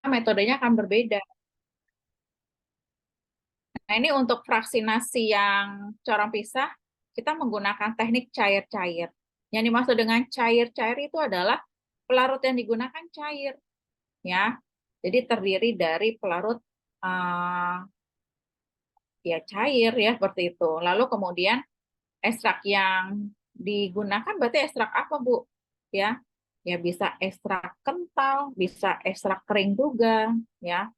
metodenya akan berbeda. Nah, ini untuk fraksinasi yang corong pisah, kita menggunakan teknik cair-cair. Yang dimaksud dengan cair-cair itu adalah pelarut yang digunakan cair, ya. Jadi terdiri dari pelarut ya cair ya seperti itu. Lalu kemudian ekstrak yang digunakan berarti ekstrak apa, Bu? Ya. Ya bisa ekstrak kental, bisa ekstrak kering juga, ya.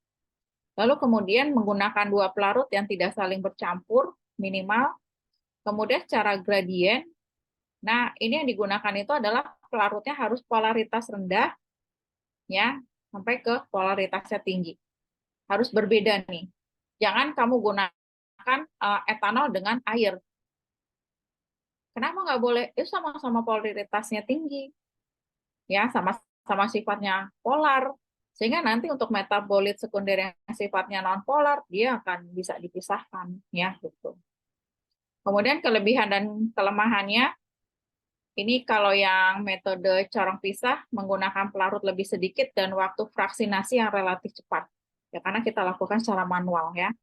Lalu kemudian menggunakan dua pelarut yang tidak saling bercampur minimal. Kemudian secara gradien, nah ini yang digunakan itu adalah pelarutnya harus polaritas rendah, ya, sampai ke polaritasnya tinggi. Harus berbeda nih. Jangan kamu gunakan etanol dengan air. Kenapa nggak boleh? Itu sama-sama polaritasnya tinggi, ya, sama-sama sifatnya polar. Sehingga nanti untuk metabolit sekunder yang sifatnya non polar, dia akan bisa dipisahkan, ya, gitu. Kemudian kelebihan dan kelemahannya, ini kalau yang metode corong pisah menggunakan pelarut lebih sedikit dan waktu fraksinasi yang relatif cepat. Ya, karena kita lakukan secara manual, ya.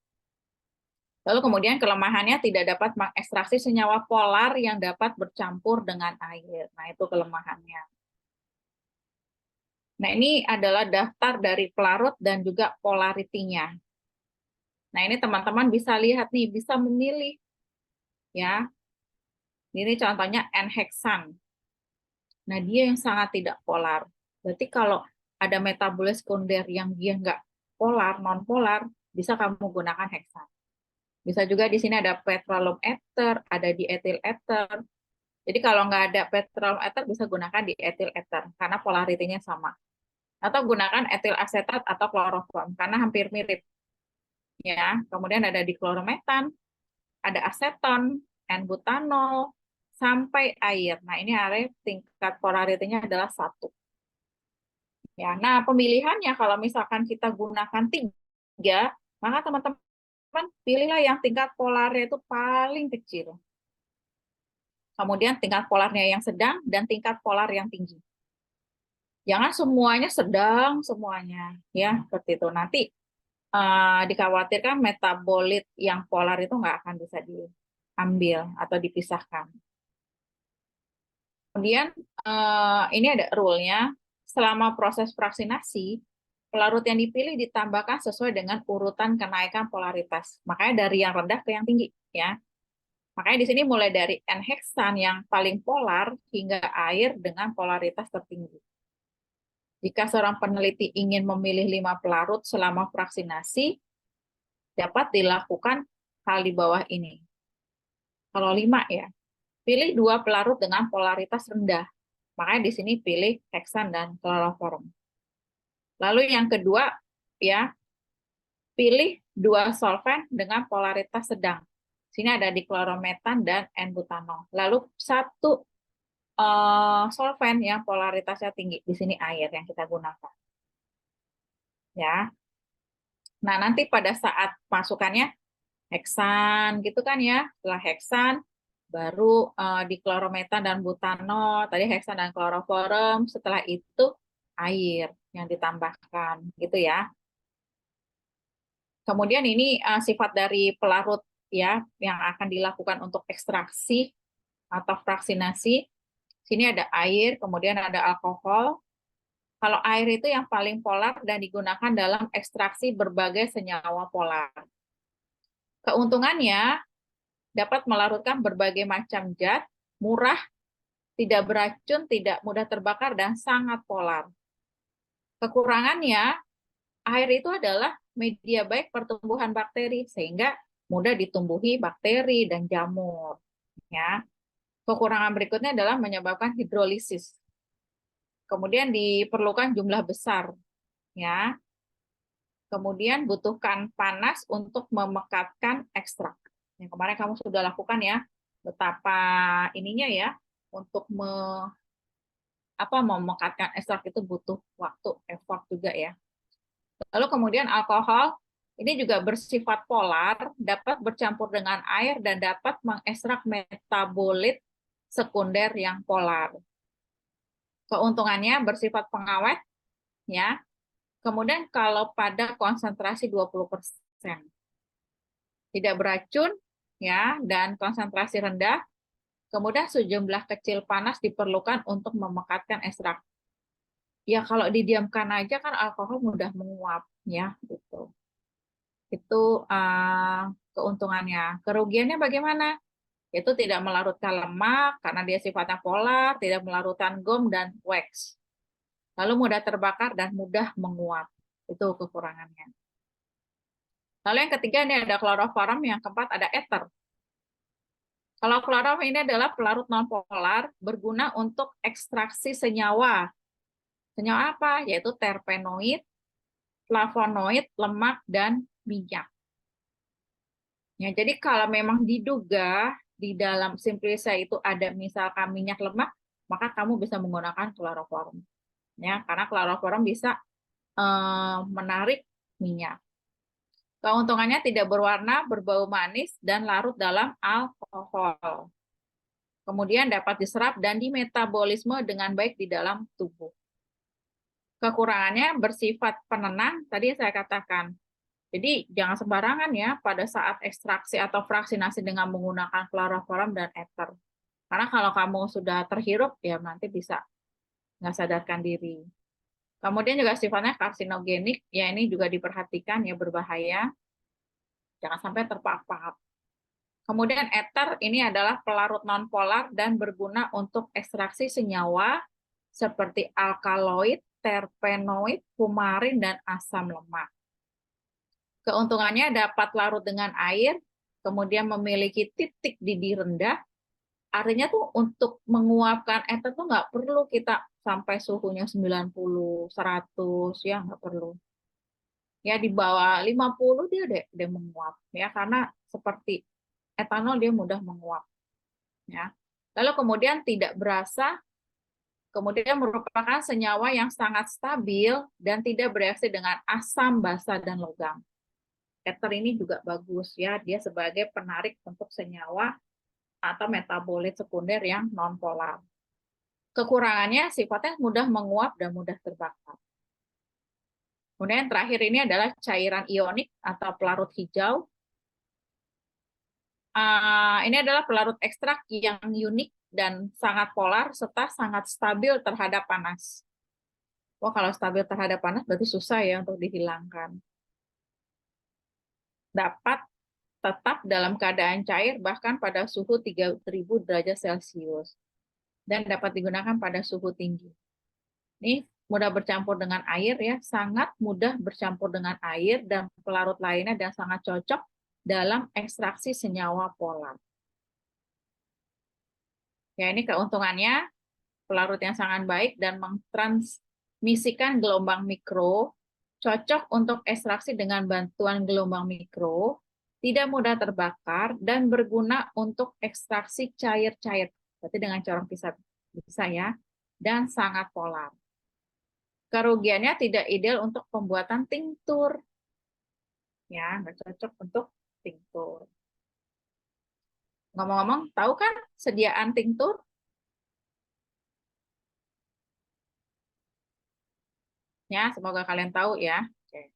Lalu kemudian kelemahannya tidak dapat mengekstraksi senyawa polar yang dapat bercampur dengan air. Nah, itu kelemahannya. Nah, ini adalah daftar dari pelarut dan juga polaritinya. Nah, ini teman-teman bisa lihat nih, bisa memilih, ya. Ini contohnya N-heksan. Nah, dia yang sangat tidak polar. Berarti kalau ada metabolit sekunder yang dia nggak polar, non-polar, bisa kamu gunakan heksan. Bisa juga di sini ada petroleum ether, ada diethyl ether. Jadi kalau nggak ada petroleum ether, bisa gunakan diethyl ether, karena polaritinya sama. Atau gunakan etil asetat atau kloroform, karena hampir mirip. Ya, kemudian ada diklorometan, ada aseton, N-butanol, sampai air. Nah, ini area tingkat polaritinya adalah 1. Ya, nah pemilihannya kalau misalkan kita gunakan 3, maka teman-teman pilihlah yang tingkat polarnya itu paling kecil. Kemudian tingkat polarnya yang sedang dan tingkat polar yang tinggi. Jangan semuanya sedang semuanya, ya seperti itu. Nanti dikhawatirkan metabolit yang polar itu nggak akan bisa diambil atau dipisahkan. Kemudian ini ada rule-nya, selama proses fraksinasi, pelarut yang dipilih ditambahkan sesuai dengan urutan kenaikan polaritas. Makanya dari yang rendah ke yang tinggi, ya. Makanya di sini mulai dari N-heksan yang paling polar hingga air dengan polaritas tertinggi. Jika seorang peneliti ingin memilih 5 pelarut selama fraksinasi, dapat dilakukan hal di bawah ini. Kalau 5 ya, pilih 2 pelarut dengan polaritas rendah. Makanya di sini pilih heksan dan kloroform. Lalu yang kedua, ya, pilih 2 solvent dengan polaritas sedang. Sini ada diklorometan dan N-butanol. Lalu 1 solvent yang polaritasnya tinggi. Di sini air yang kita gunakan. Ya. Nah, nanti pada saat masukannya heksan gitu kan ya. Setelah heksan baru diklorometan dan butanol, tadi heksan dan kloroform, setelah itu air yang ditambahkan gitu ya. Kemudian ini sifat dari pelarut ya yang akan dilakukan untuk ekstraksi atau fraksinasi. Sini ada air, kemudian ada alkohol. Kalau air itu yang paling polar dan digunakan dalam ekstraksi berbagai senyawa polar. Keuntungannya dapat melarutkan berbagai macam zat, murah, tidak beracun, tidak mudah terbakar, dan sangat polar. Kekurangannya, air itu adalah media baik pertumbuhan bakteri, sehingga mudah ditumbuhi bakteri dan jamur. Ya. Kekurangan berikutnya adalah menyebabkan hidrolisis. Kemudian diperlukan jumlah besar. Ya. Kemudian butuhkan panas untuk memekatkan ekstrak. Yang kemarin kamu sudah lakukan ya, betapa ininya ya, untuk memekatkan ekstrak itu butuh waktu, effort juga ya. Lalu kemudian alkohol, ini juga bersifat polar, dapat bercampur dengan air dan dapat mengekstrak metabolit sekunder yang polar. Keuntungannya bersifat pengawet, ya. Kemudian kalau pada konsentrasi 20%, tidak beracun ya dan konsentrasi rendah, kemudian sejumlah kecil panas diperlukan untuk memekatkan ekstrak. Ya kalau didiamkan aja kan alkohol mudah menguap ya gitu. Itu keuntungannya. Kerugiannya bagaimana? Itu tidak melarutkan lemak karena dia sifatnya polar, tidak melarutkan gom dan wax. Lalu mudah terbakar dan mudah menguap. Itu kekurangannya. Lalu yang ketiga ini ada kloroform, yang keempat ada ether. Kalau kloroform ini adalah pelarut nonpolar berguna untuk ekstraksi senyawa. Senyawa apa? Yaitu terpenoid, flavonoid, lemak, dan minyak. Ya, jadi kalau memang diduga di dalam simplisa itu ada misalkan minyak lemak, maka kamu bisa menggunakan kloroform. Ya, karena kloroform bisa menarik minyak. Keuntungannya tidak berwarna, berbau manis, dan larut dalam alkohol. Kemudian dapat diserap dan dimetabolisme dengan baik di dalam tubuh. Kekurangannya bersifat penenang, tadi saya katakan. Jadi jangan sembarangan ya pada saat ekstraksi atau fraksinasi dengan menggunakan kloroform dan ether. Karena kalau kamu sudah terhirup, ya nanti bisa nggak sadarkan diri. Kemudian juga sifatnya karsinogenik, ya ini juga diperhatikan ya berbahaya. Jangan sampai terpapar. Kemudian ether ini adalah pelarut nonpolar dan berguna untuk ekstraksi senyawa seperti alkaloid, terpenoid, kumarin, dan asam lemak. Keuntungannya dapat larut dengan air, kemudian memiliki titik didih rendah. Artinya tuh untuk menguapkan ether tuh nggak perlu kita sampai suhunya 90, 100, ya nggak perlu. Ya di bawah 50 dia menguap ya karena seperti etanol dia mudah menguap ya. Lalu kemudian tidak berasa, kemudian merupakan senyawa yang sangat stabil dan tidak bereaksi dengan asam, basa, dan logam. Ether ini juga bagus ya, dia sebagai penarik untuk senyawa atau metabolit sekunder yang nonpolar. Kekurangannya sifatnya mudah menguap dan mudah terbakar. Kemudian terakhir ini adalah cairan ionik atau pelarut hijau. Ini adalah pelarut ekstrak yang unik dan sangat polar serta sangat stabil terhadap panas. Wah, kalau stabil terhadap panas berarti susah ya untuk dihilangkan. Dapat tetap dalam keadaan cair bahkan pada suhu 3000 derajat Celcius dan dapat digunakan pada suhu tinggi. Ini mudah bercampur dengan air ya, sangat mudah bercampur dengan air dan pelarut lainnya dan sangat cocok dalam ekstraksi senyawa polar. Ya, ini keuntungannya, pelarut yang sangat baik dan mentransmisikan gelombang mikro, cocok untuk ekstraksi dengan bantuan gelombang mikro, tidak mudah terbakar, dan berguna untuk ekstraksi cair-cair, berarti dengan corong pisah bisa ya, dan sangat polar. Kerugiannya tidak ideal untuk pembuatan tinktur, ya nggak cocok untuk tinktur. Ngomong-ngomong, tahu kan sediaan tinktur? Ya, semoga kalian tahu ya. Oke.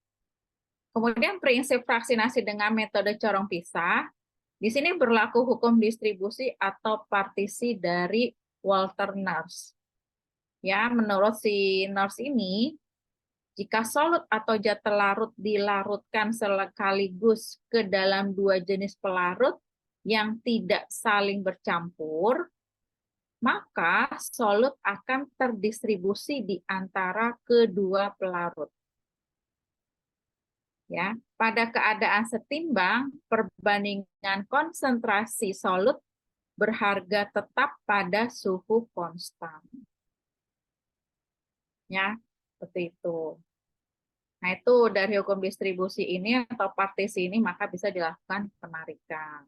Kemudian prinsip vaksinasi dengan metode corong pisah. Di sini berlaku hukum distribusi atau partisi dari Walter Nurse. Ya, menurut si Nurse ini, jika solut atau zat larut dilarutkan sekaligus ke dalam dua jenis pelarut yang tidak saling bercampur, maka solut akan terdistribusi di antara kedua pelarut. Ya, pada keadaan setimbang, perbandingan konsentrasi solut berharga tetap pada suhu konstan. Ya, seperti itu. Nah, itu dari hukum distribusi ini atau partisi ini maka bisa dilakukan penarikan.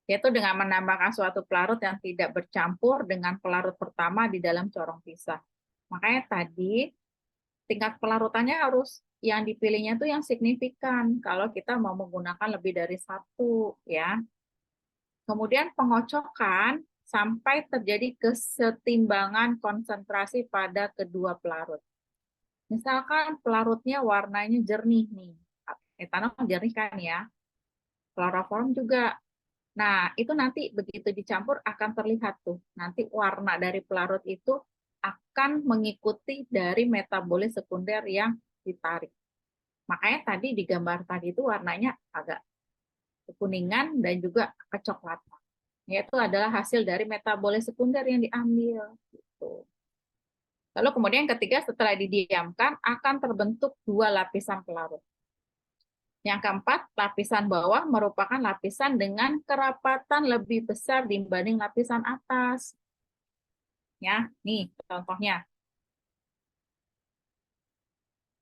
Yaitu dengan menambahkan suatu pelarut yang tidak bercampur dengan pelarut pertama di dalam corong pisah. Makanya tadi tingkat pelarutannya harus yang dipilihnya itu yang signifikan kalau kita mau menggunakan lebih dari satu ya. Kemudian pengocokan sampai terjadi kesetimbangan konsentrasi pada kedua pelarut. Misalkan pelarutnya warnanya jernih nih. Etanol jernih kan ya. Kloroform juga. Nah, itu nanti begitu dicampur akan terlihat tuh. Nanti warna dari pelarut itu akan mengikuti dari metabolis sekunder yang ditarik. Makanya tadi di gambar tadi itu warnanya agak kekuningan dan juga kecoklatan. Yaitu adalah hasil dari metabolis sekunder yang diambil. Gitu. Lalu kemudian ketiga setelah didiamkan akan terbentuk dua lapisan pelarut. Yang keempat, lapisan bawah merupakan lapisan dengan kerapatan lebih besar dibanding lapisan atas. Ya, nih contohnya.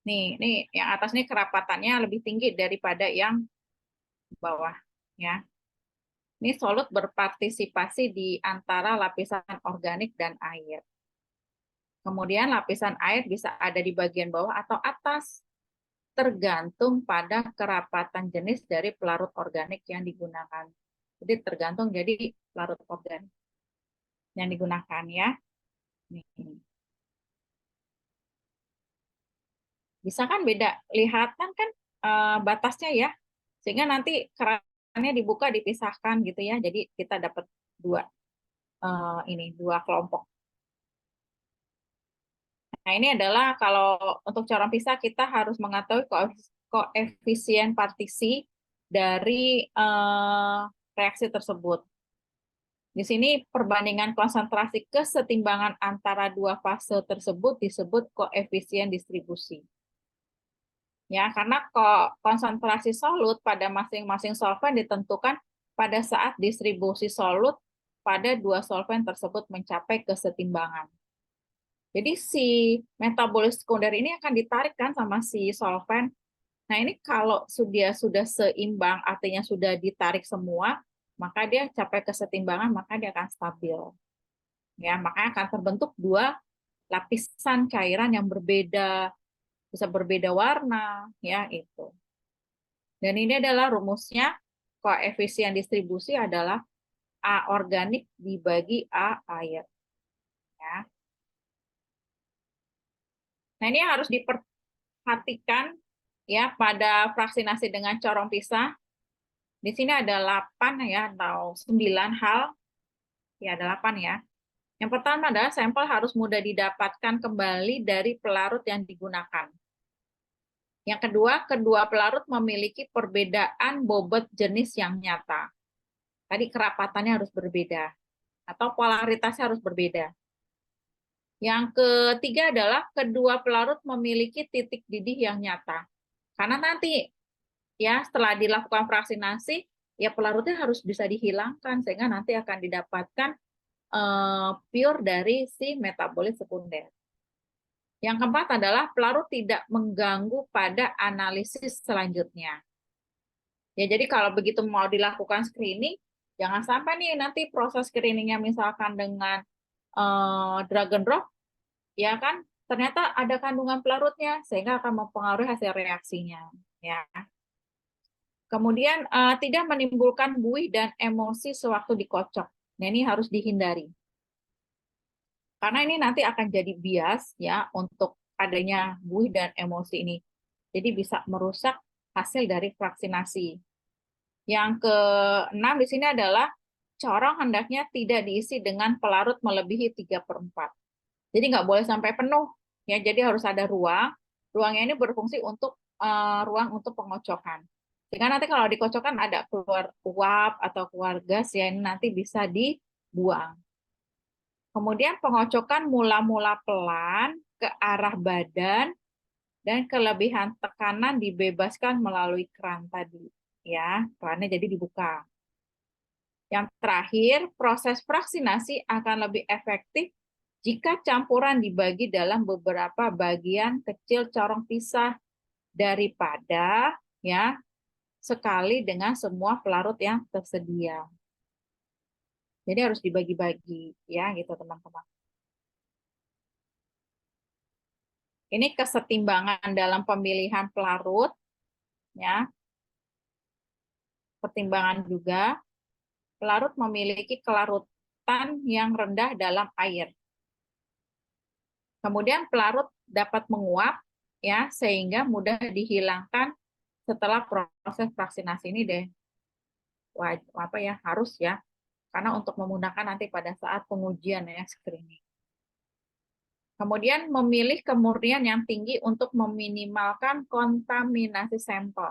Nih yang atas nih kerapatannya lebih tinggi daripada yang bawah. Ya, ini solut berpartisipasi di antara lapisan organik dan air. Kemudian lapisan air bisa ada di bagian bawah atau atas, tergantung pada kerapatan jenis dari pelarut organik yang digunakan. Jadi tergantung jadi pelarut organik yang digunakan ya. Nih. Bisa kan beda, lihatan kan batasnya ya, sehingga nanti kerannya dibuka dipisahkan gitu ya. Jadi kita dapat dua dua kelompok. Nah, ini adalah kalau untuk corong pisah kita harus mengetahui koefisien partisi dari reaksi tersebut. Di sini perbandingan konsentrasi kesetimbangan antara dua fase tersebut disebut koefisien distribusi. Ya, karena konsentrasi solut pada masing-masing solvent ditentukan pada saat distribusi solut pada dua solvent tersebut mencapai kesetimbangan. Jadi si metabolis sekunder ini akan ditarik kan sama si solvent. Nah, ini kalau sudah seimbang, artinya sudah ditarik semua, maka dia capai kesetimbangan, maka dia akan stabil. Ya, makanya akan terbentuk dua lapisan cairan yang berbeda, bisa berbeda warna, ya itu. Dan ini adalah rumusnya, koefisien distribusi adalah A organik dibagi A air. Ya. Nah, ini harus diperhatikan ya pada fraksinasi dengan corong pisah. Di sini ada 8 ya atau 9 hal. Ya, ada 8 ya. Yang pertama adalah sampel harus mudah didapatkan kembali dari pelarut yang digunakan. Yang kedua, kedua pelarut memiliki perbedaan bobot jenis yang nyata. Tadi kerapatannya harus berbeda atau polaritasnya harus berbeda. Yang ketiga adalah kedua pelarut memiliki titik didih yang nyata. Karena nanti ya setelah dilakukan fraksinasi, ya pelarutnya harus bisa dihilangkan sehingga nanti akan didapatkan pure dari si metabolit sekunder. Yang keempat adalah pelarut tidak mengganggu pada analisis selanjutnya. Ya, jadi kalau begitu mau dilakukan screening, jangan sampai nih nanti proses screeningnya misalkan dengan drag and drop, ya kan ternyata ada kandungan pelarutnya sehingga akan mempengaruhi hasil reaksinya. Ya. Kemudian tidak menimbulkan buih dan emosi sewaktu dikocok. Nah, ini harus dihindari. Karena ini nanti akan jadi bias ya untuk adanya buih dan emosi ini. Jadi bisa merusak hasil dari vaksinasi. Yang keenam di sini adalah corong hendaknya tidak diisi dengan pelarut melebihi 3/4. Jadi nggak boleh sampai penuh. Ya, jadi harus ada ruang. Ruangnya ini berfungsi untuk ruang untuk pengocokan. Sehingga nanti kalau dikocokkan ada keluar uap atau keluar gas ya ini nanti bisa dibuang. Kemudian pengocokan mula-mula pelan ke arah badan dan kelebihan tekanan dibebaskan melalui keran tadi. Ya, kerannya jadi dibuka. Yang terakhir, proses fraksinasi akan lebih efektif jika campuran dibagi dalam beberapa bagian kecil corong pisah daripada ya sekali dengan semua pelarut yang tersedia. Jadi harus dibagi-bagi ya gitu teman-teman. Ini kesetimbangan dalam pemilihan pelarut ya. Pertimbangan juga pelarut memiliki kelarutan yang rendah dalam air. Kemudian pelarut dapat menguap ya, sehingga mudah dihilangkan setelah proses vaksinasi ini deh. Apa ya, harus ya, karena untuk memudahkan nanti pada saat pengujian ya, screening. Kemudian memilih kemurnian yang tinggi untuk meminimalkan kontaminasi sampel.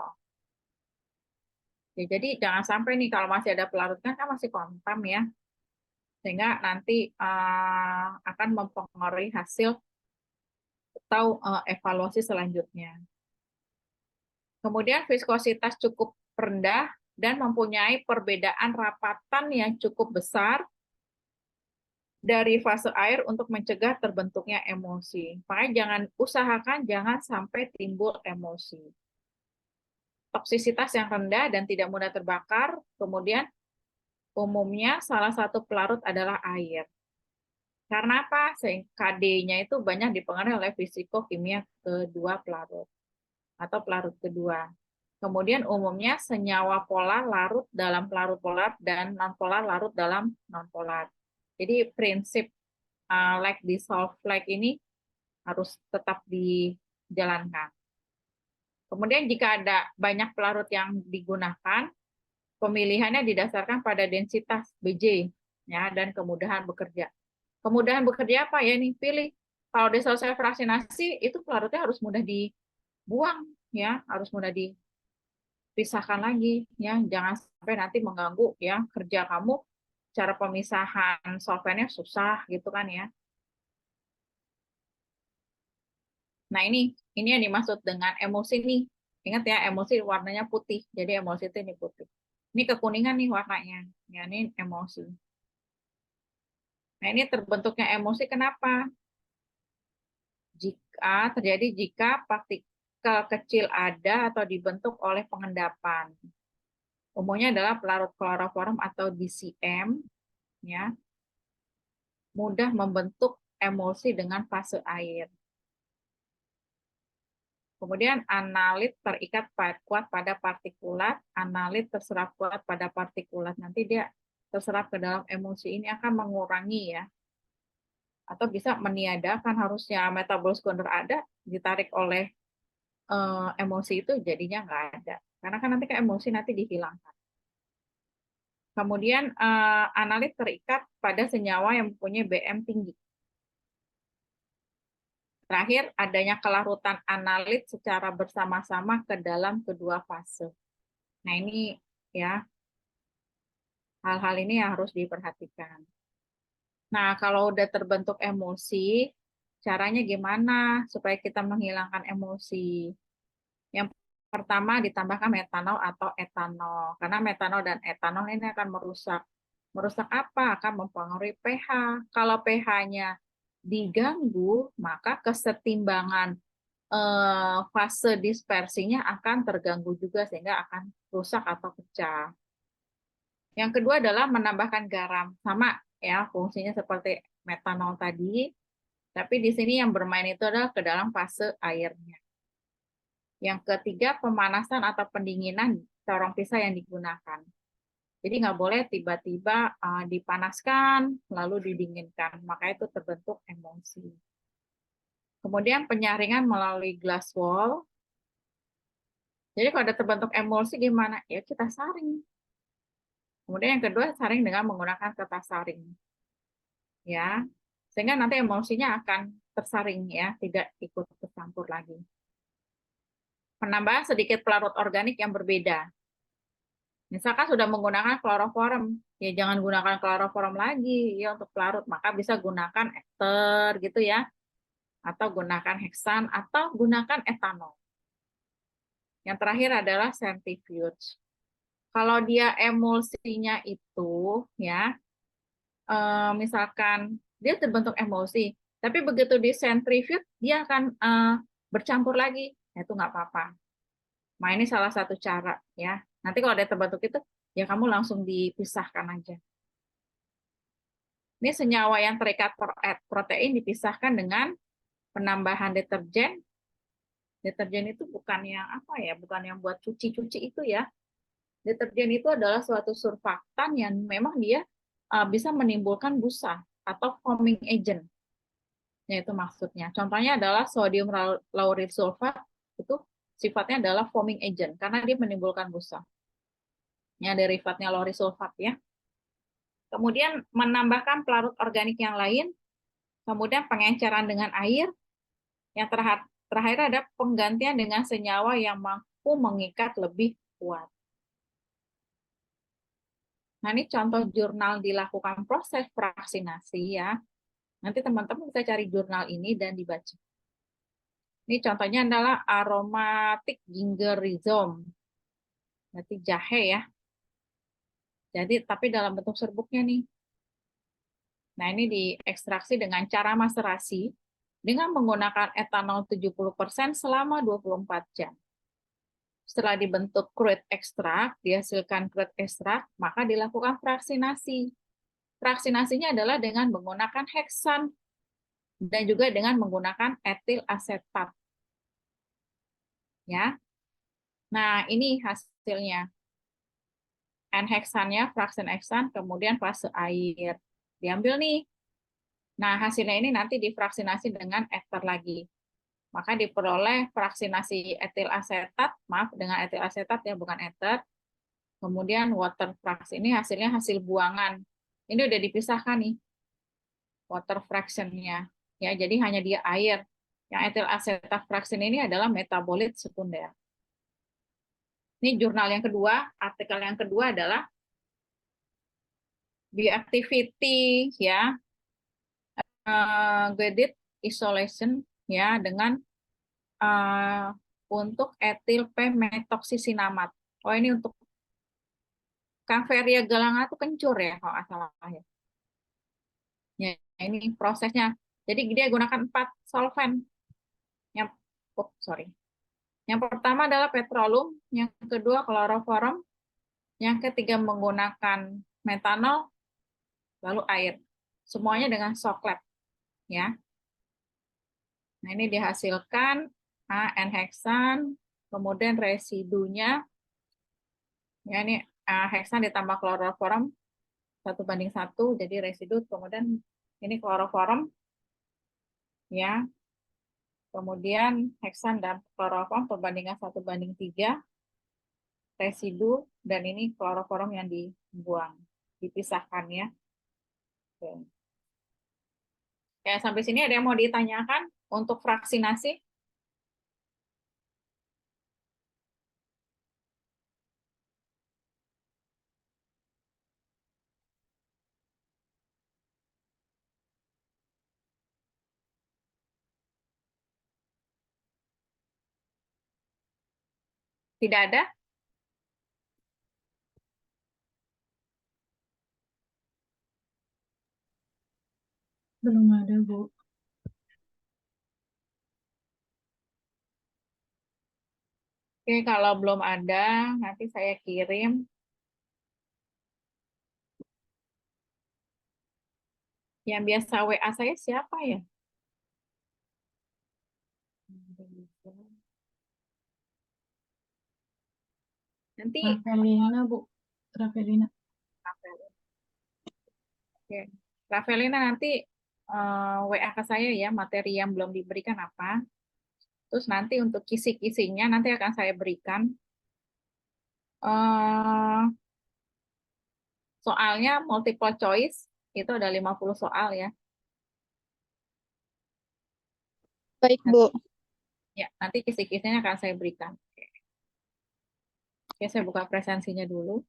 Ya, jadi jangan sampai nih kalau masih ada pelarutnya kan masih kontam ya, sehingga nanti akan mempengaruhi hasil atau evaluasi selanjutnya. Kemudian viskositas cukup rendah dan mempunyai perbedaan rapatan yang cukup besar dari fase air untuk mencegah terbentuknya emosi. Makanya usahakan jangan sampai timbul emosi. Toksisitas yang rendah dan tidak mudah terbakar, kemudian umumnya salah satu pelarut adalah air. Karena apa? KD-nya itu banyak dipengaruhi oleh fisikokimia kedua pelarut atau pelarut kedua. Kemudian umumnya senyawa polar larut dalam pelarut polar dan non-polar larut dalam non-polar. Jadi prinsip like dissolve like ini harus tetap dijalankan. Kemudian jika ada banyak pelarut yang digunakan, pemilihannya didasarkan pada densitas Bj ya, dan kemudahan bekerja. Kemudahan bekerja apa ya nih? Pilih. Kalau udah selesai vaksinasi, itu pelarutnya harus mudah dibuang ya, harus mudah dipisahkan lagi ya, jangan sampai nanti mengganggu ya kerja kamu. Cara pemisahan solvennya susah gitu kan ya. Nah, ini yang dimaksud dengan emosi nih. Ingat ya, emosi warnanya putih. Jadi emosi itu ini putih. Ini kekuningan nih warnanya. Ya, ini emosi. Nah, ini terbentuknya emosi kenapa? Jika partikel kecil ada atau dibentuk oleh pengendapan. Umumnya adalah pelarut kloroform atau DCM, ya, mudah membentuk emulsi dengan fase air. Kemudian analit terikat kuat pada partikulat, analit terserap kuat pada partikulat. Nanti dia terserap ke dalam emulsi ini akan mengurangi ya, atau bisa meniadakan, harusnya metabolis sekunder ada, ditarik oleh emosi itu jadinya nggak ada. Karena kan nanti ke emosi nanti dihilangkan. Kemudian analit terikat pada senyawa yang mempunyai BM tinggi. Terakhir, adanya kelarutan analit secara bersama-sama ke dalam kedua fase. Nah, ini ya, hal-hal ini yang harus diperhatikan. Nah, kalau udah terbentuk emosi, caranya gimana supaya kita menghilangkan emosi? Yang pertama, ditambahkan metanol atau etanol. Karena metanol dan etanol ini akan merusak. Merusak apa? Akan mempengaruhi pH. Kalau pH-nya diganggu, maka kesetimbangan fase dispersinya akan terganggu juga sehingga akan rusak atau pecah. Yang kedua adalah menambahkan garam. Sama ya, fungsinya seperti metanol tadi, tapi di sini yang bermain itu adalah ke dalam fase airnya. Yang ketiga, pemanasan atau pendinginan corong pisah yang digunakan. Jadi nggak boleh tiba-tiba dipanaskan lalu didinginkan, maka itu terbentuk emosi. Kemudian penyaringan melalui glass wall. Jadi kalau ada terbentuk emulsi gimana? Ya kita saring. Kemudian yang kedua, saring dengan menggunakan kertas saring. Ya. Sehingga nanti emulsinya akan tersaring ya, tidak ikut tercampur lagi. Penambahan sedikit pelarut organik yang berbeda. Misalkan sudah menggunakan kloroform, ya jangan gunakan kloroform lagi ya untuk pelarut, maka bisa gunakan ester gitu ya, atau gunakan heksan atau gunakan etanol. Yang terakhir adalah centrifuge. Kalau dia emulsinya itu ya, misalkan dia terbentuk emulsi, tapi begitu di centrifuge dia akan bercampur lagi, itu nggak apa-apa. Nah, ini salah satu cara ya. Nanti kalau ada terbentuk itu, ya kamu langsung dipisahkan aja. Ini senyawa yang terikat protein dipisahkan dengan penambahan deterjen. Deterjen itu bukan yang apa ya, bukan yang buat cuci-cuci itu ya. Deterjen itu adalah suatu surfaktan yang memang dia bisa menimbulkan busa atau foaming agent. yaitu maksudnya. Contohnya adalah sodium lauryl sulfat, itu sifatnya adalah foaming agent karena dia menimbulkan busa. Ini derivatnya lauryl sulfat ya. Kemudian menambahkan pelarut organik yang lain, kemudian pengenceran dengan air, yang terakhir ada penggantian dengan senyawa yang mampu mengikat lebih kuat. Nah, ini contoh jurnal dilakukan proses fraksinasi ya. Nanti teman-teman bisa cari jurnal ini dan dibaca. Ini contohnya adalah aromatic ginger rhizome. Berarti jahe ya. Jadi tapi dalam bentuk serbuknya nih. Nah, ini diekstraksi dengan cara maserasi dengan menggunakan etanol 70% selama 24 jam. Setelah dibentuk crude ekstrak, dihasilkan crude ekstrak, maka dilakukan fraksinasi. Fraksinasinya adalah dengan menggunakan heksan dan juga dengan menggunakan etil asetat. Ya. Nah, ini hasilnya. N-heksannya, fraksin heksan, kemudian fase air. Diambil nih. Nah, hasilnya ini nanti difraksinasi dengan ester lagi. Maka diperoleh fraksinasi etil asetat, maaf, dengan etil asetat ya, bukan ester. Kemudian water fraction ini hasilnya hasil buangan. Ini udah dipisahkan nih, water fraction-nya. Ya, jadi hanya dia air. Yang etil asetat fraction ini adalah metabolit sekunder. Ini jurnal yang kedua, artikel yang kedua adalah bioactivity ya, guided isolation ya dengan untuk etil p-metoxisinamat. Oh, ini untuk Campheria galanga itu kencur ya kalau nggak salah ya. Ya, ini prosesnya. Jadi dia gunakan 4 solvent. Yang sorry. Yang pertama adalah petroleum, yang kedua kloroform, yang ketiga menggunakan metanol, lalu air. Semuanya dengan soklet ya. Nah, ini dihasilkan N-heksan, kemudian residunya ya ini heksan ditambah kloroform 1:1, jadi residu, kemudian ini kloroform ya. Kemudian heksan dan kloroform perbandingan 1:3, residu, dan ini kloroform yang dibuang, dipisahkan ya. Oke. Ya, sampai sini ada yang mau ditanyakan untuk fraksinasi? Tidak ada? Belum ada, Bu. Oke, kalau belum ada, nanti saya kirim. Yang biasa WA saya siapa ya? Nanti Rafelina, Bu. Rafelina. Oke. Ravelina nanti WA ke saya ya, materi yang belum diberikan apa. Terus nanti untuk kisi-kisinya nanti akan saya berikan. Eh, Soalnya multiple choice itu ada 50 soal ya. Baik, Bu. Ya, nanti kisi-kisinya akan saya berikan. Oke, saya buka presensinya dulu.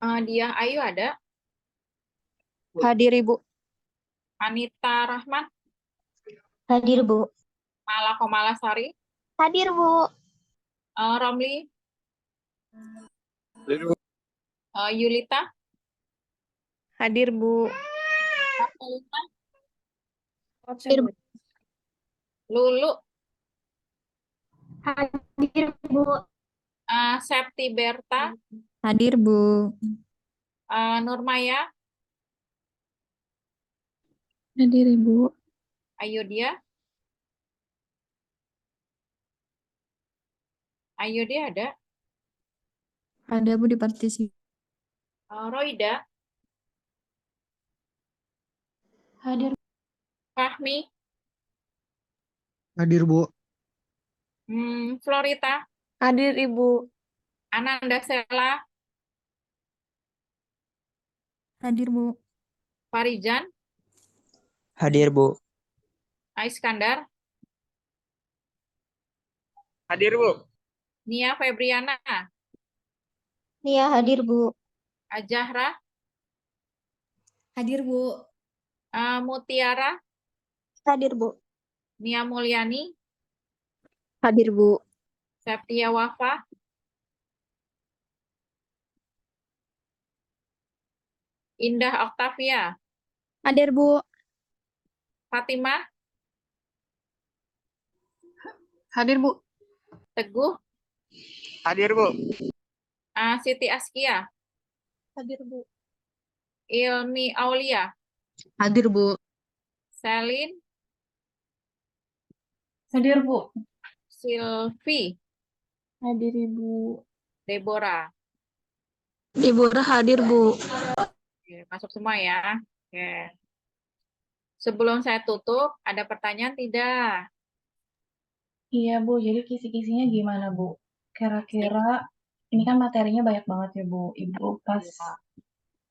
Dia Ayu ada. Hadir Ibu. Anita Rahman, Hadir Bu. Mala Komalasari, Hadir Bu. Romli, Yulita, Hadir Bu. Rafelina, Hadir Bu. Lulu, Hadir Bu. Septi Berta, Hadir Bu. Nurmaya, Hadir Ibu. Ayudia, Ayudia ada. Ada Bu di partisi. Roida, Hadir. Fahmi, Hadir Bu. Florita, Hadir Ibu. Ananda Sela, Hadir Bu. Farijan, Hadir Bu. Iskandar, Hadir Bu. Nia Febriana, Nia hadir Bu. Zahra, Hadir Bu. Mutiara, Hadir Bu. Nia Mulyani, Hadir Bu. Septia Wafa, Indah Oktavia, Hadir Bu. Fatimah, Hadir Bu. Teguh, Hadir Bu. Siti Askia, Hadir Bu. Ilmi Aulia, Hadir Bu. Selin, Hadir Bu. Silvi, Hadir Ibu. Deborah. Deborah hadir Bu. Oke, masuk semua ya. Oke. Sebelum saya tutup, ada pertanyaan tidak? Iya Bu, jadi kisi-kisinya gimana Bu? Kira-kira ini kan materinya banyak banget ya Bu. Ibu pas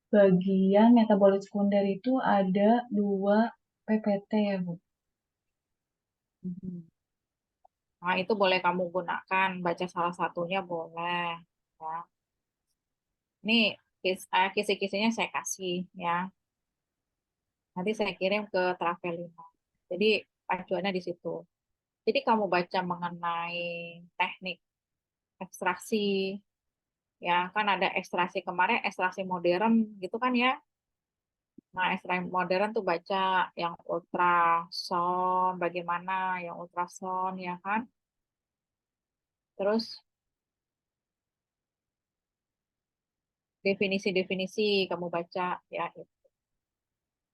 bagian metabolit sekunder itu ada 2 PPT ya Bu. Mhm. Nah, itu boleh kamu gunakan, baca salah satunya boleh. Ya. Ini kisi-kisinya saya kasih ya. Nanti saya kirim ke Travelina. Jadi pacuannya di situ. Jadi kamu baca mengenai teknik ekstraksi, ya kan ada ekstraksi kemarin, ekstraksi modern gitu kan ya. Nah, ekstraksi modern tuh baca yang ultrasound, bagaimana yang ultrasound ya kan. Terus definisi-definisi kamu baca ya.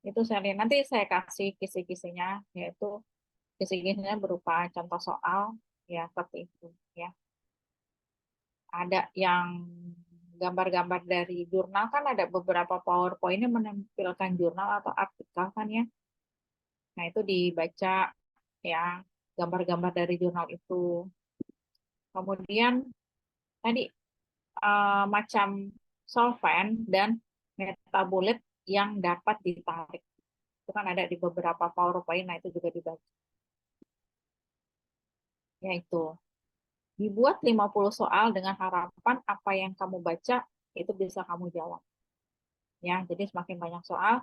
Itu saya lihat. Nanti saya kasih kisi-kisinya, yaitu kisi-kisinya berupa contoh soal ya seperti itu ya. Ada yang gambar-gambar dari jurnal kan, ada beberapa PowerPoint yang menampilkan jurnal atau artikel kan ya. Nah, itu dibaca ya, gambar-gambar dari jurnal itu. Kemudian tadi macam solvent dan metabolit yang dapat ditarik. Itu kan ada di beberapa PowerPoint, nah itu juga dibaca. Yaitu dibuat 50 soal dengan harapan apa yang kamu baca itu bisa kamu jawab. Ya, jadi semakin banyak soal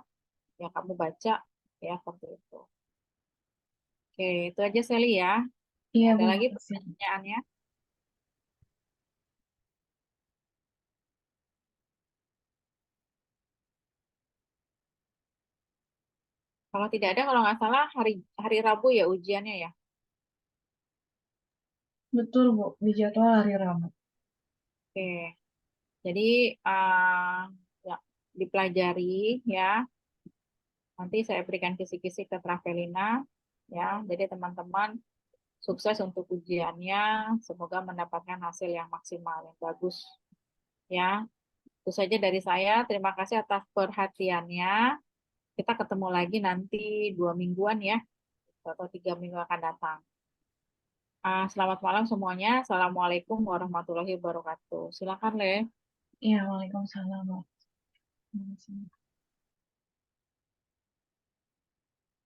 yang kamu baca ya seperti itu. Oke, itu aja Sally ya. Iya Ada Bu. lagi makasih. pertanyaannya? Kalau tidak ada, kalau nggak salah hari hari Rabu ya ujiannya ya. Betul Bu, di jadwal hari Rabu. Oke, jadi ya, dipelajari ya. Nanti saya berikan kisi-kisi ke Travelina ya. Jadi teman-teman sukses untuk ujiannya. Semoga mendapatkan hasil yang maksimal, yang bagus ya. Itu saja dari saya. Terima kasih atas perhatiannya. Kita ketemu lagi nanti 2 mingguan ya, atau 3 minggu akan datang. Selamat malam semuanya. Assalamualaikum warahmatullahi wabarakatuh. Silakan, Le. Iya, Waalaikumsalam Bu.